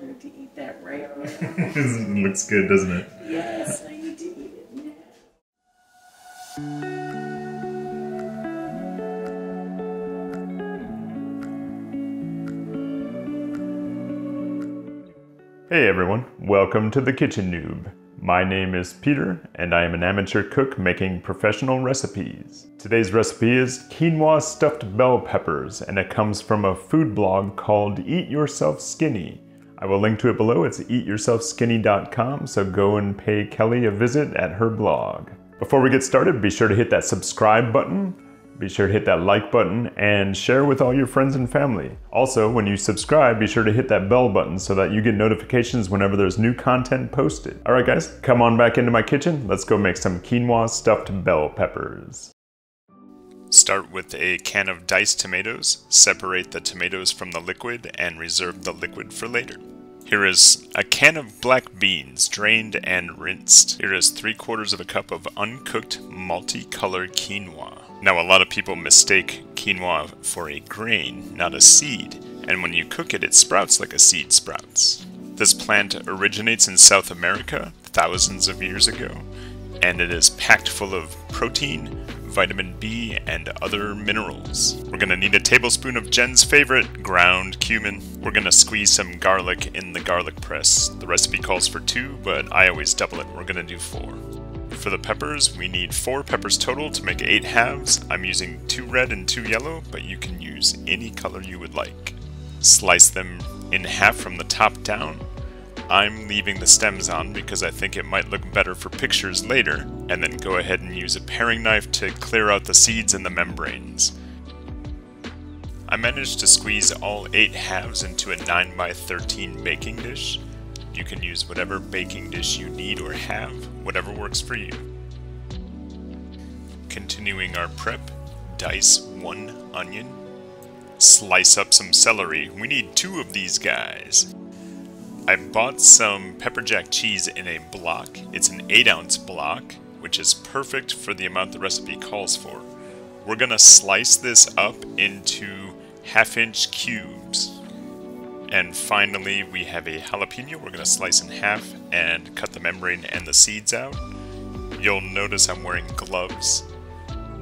need to eat that right now. It looks good, doesn't it? Yes, I need to eat it now. Hey everyone, welcome to the Kitchen Noob. My name is Peter, and I am an amateur cook making professional recipes. Today's recipe is Quinoa Stuffed Bell Peppers, and it comes from a food blog called Eat Yourself Skinny. I will link to it below. It's eatyourselfskinny.com, so go and pay Kelly a visit at her blog. Before we get started, be sure to hit that subscribe button, be sure to hit that like button, and share with all your friends and family. Also, when you subscribe, be sure to hit that bell button so that you get notifications whenever there's new content posted. Alright guys, come on back into my kitchen. Let's go make some quinoa stuffed bell peppers. Start with a can of diced tomatoes, separate the tomatoes from the liquid, and reserve the liquid for later. Here is a can of black beans, drained and rinsed. Here is 3/4 of a cup of uncooked multicolored quinoa. Now a lot of people mistake quinoa for a grain, not a seed, and when you cook it, it sprouts like a seed sprouts. This plant originates in South America thousands of years ago, and it is packed full of protein, vitamin B, and other minerals. We're gonna need a tablespoon of Jen's favorite, ground cumin. We're gonna squeeze some garlic in the garlic press. The recipe calls for 2, but I always double it. We're gonna do 4. For the peppers, we need 4 peppers total to make 8 halves. I'm using 2 red and 2 yellow, but you can use any color you would like. Slice them in half from the top down. I'm leaving the stems on because I think it might look better for pictures later, and then go ahead and use a paring knife to clear out the seeds and the membranes. I managed to squeeze all 8 halves into a 9x13 baking dish. You can use whatever baking dish you need or have, whatever works for you. Continuing our prep, dice 1 onion. Slice up some celery. We need 2 of these guys. I bought some pepper jack cheese in a block. It's an 8-ounce block, which is perfect for the amount the recipe calls for. We're gonna slice this up into 1/2-inch cubes. And finally, we have a jalapeno we're gonna slice in half and cut the membrane and the seeds out. You'll notice I'm wearing gloves.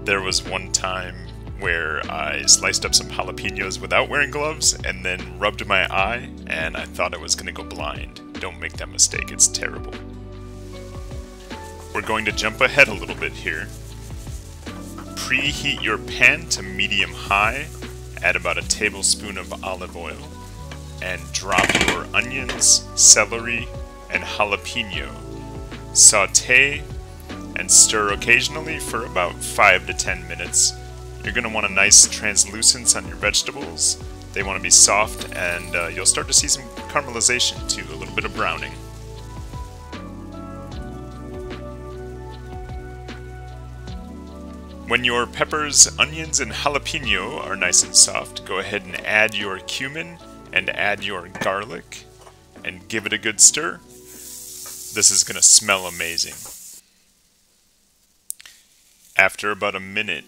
There was one time where I sliced up some jalapenos without wearing gloves and then rubbed my eye and I thought I was gonna go blind. Don't make that mistake, it's terrible. We're going to jump ahead a little bit here. Preheat your pan to medium-high, add about a tablespoon of olive oil, and drop your onions, celery, and jalapeno. Sauté and stir occasionally for about 5 to 10 minutes. You're going to want a nice translucence on your vegetables. They want to be soft, and you'll start to see some caramelization too, a little bit of browning. When your peppers, onions, and jalapeno are nice and soft, go ahead and add your cumin and add your garlic and give it a good stir. This is going to smell amazing. After about a minute,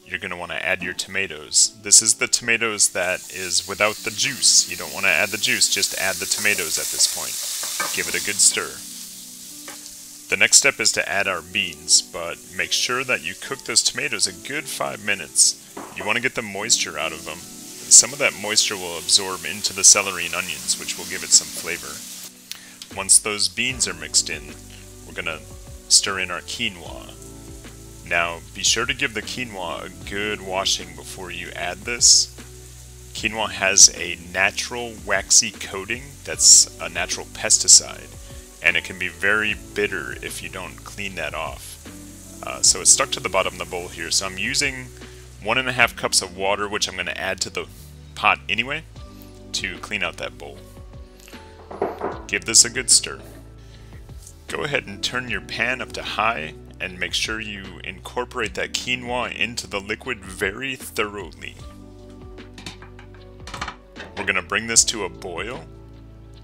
you're going to want to add your tomatoes. This is the tomatoes that is without the juice. You don't want to add the juice, just add the tomatoes at this point. Give it a good stir. The next step is to add our beans, but make sure that you cook those tomatoes a good 5 minutes. You want to get the moisture out of them. Some of that moisture will absorb into the celery and onions, which will give it some flavor. Once those beans are mixed in, we're going to stir in our quinoa. Now, be sure to give the quinoa a good washing before you add this. Quinoa has a natural waxy coating that's a natural pesticide, and it can be very bitter if you don't clean that off. So it's stuck to the bottom of the bowl here, so I'm using 1.5 cups of water, which I'm going to add to the pot anyway, to clean out that bowl. Give this a good stir. Go ahead and turn your pan up to high and make sure you incorporate that quinoa into the liquid very thoroughly. We're going to bring this to a boil,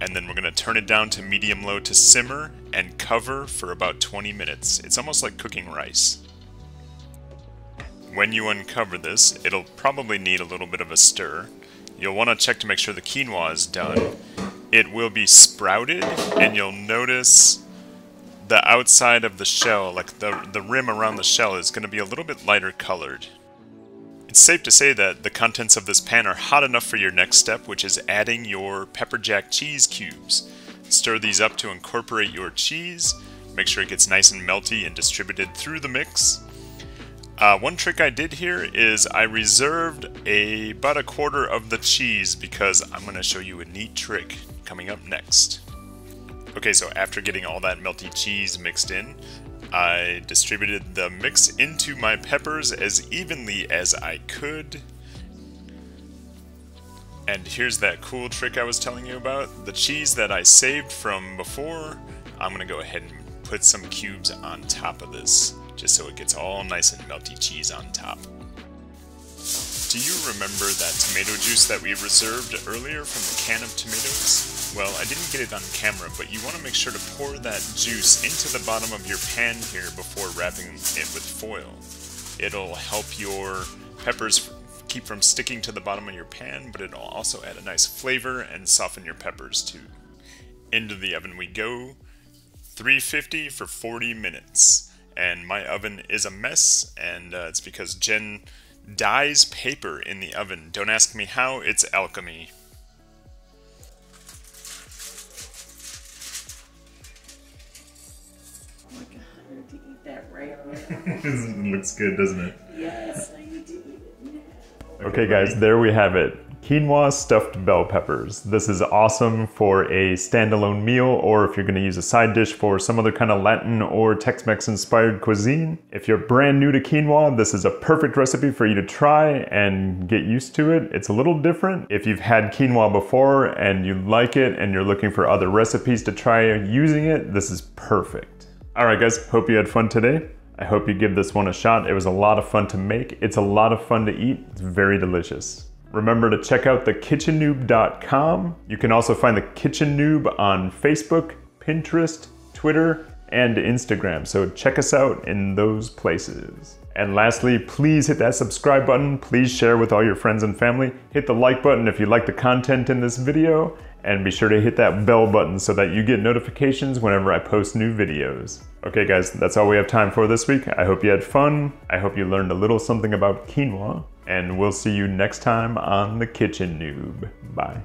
and then we're going to turn it down to medium-low to simmer and cover for about 20 minutes. It's almost like cooking rice. When you uncover this, it'll probably need a little bit of a stir. You'll want to check to make sure the quinoa is done. it will be sprouted, and you'll notice the outside of the shell, like the rim around the shell, is going to be a little bit lighter colored. It's safe to say that the contents of this pan are hot enough for your next step, which is adding your pepper jack cheese cubes. Stir these up to incorporate your cheese. Make sure it gets nice and melty and distributed through the mix. One trick I did here is I reserved about a quarter of the cheese because I'm going to show you a neat trick coming up next. Okay, so after getting all that melty cheese mixed in, I distributed the mix into my peppers as evenly as I could. And here's that cool trick I was telling you about. The cheese that I saved from before, I'm going to go ahead and put some cubes on top of this, just so it gets all nice and melty cheese on top. Do you remember that tomato juice that we reserved earlier from the can of tomatoes? Well, I didn't get it on camera, but you want to make sure to pour that juice into the bottom of your pan here before wrapping it with foil. It'll help your peppers keep from sticking to the bottom of your pan, but it'll also add a nice flavor and soften your peppers too. Into the oven we go, 350 for 40 minutes. And my oven is a mess, and it's because Jen dyes paper in the oven. Don't ask me how, it's alchemy. Oh my god, I need to eat that right now. It looks good, doesn't it? Yes, I need to eat it now. Okay guys, there we have it. Quinoa stuffed bell peppers. This is awesome for a standalone meal, or if you're going to use a side dish for some other kind of Latin or Tex-Mex inspired cuisine. If you're brand new to quinoa, this is a perfect recipe for you to try and get used to it. It's a little different. If you've had quinoa before and you like it and you're looking for other recipes to try using it, this is perfect. Alright guys, hope you had fun today. I hope you give this one a shot. It was a lot of fun to make. It's a lot of fun to eat. It's very delicious. Remember to check out thekitchennoob.com. You can also find The Kitchen Noob on Facebook, Pinterest, Twitter, and Instagram. So check us out in those places. And lastly, please hit that subscribe button. Please share with all your friends and family. Hit the like button if you like the content in this video. And be sure to hit that bell button so that you get notifications whenever I post new videos. Okay guys, that's all we have time for this week. I hope you had fun. I hope you learned a little something about quinoa. And we'll see you next time on The Kitchen Noob. Bye.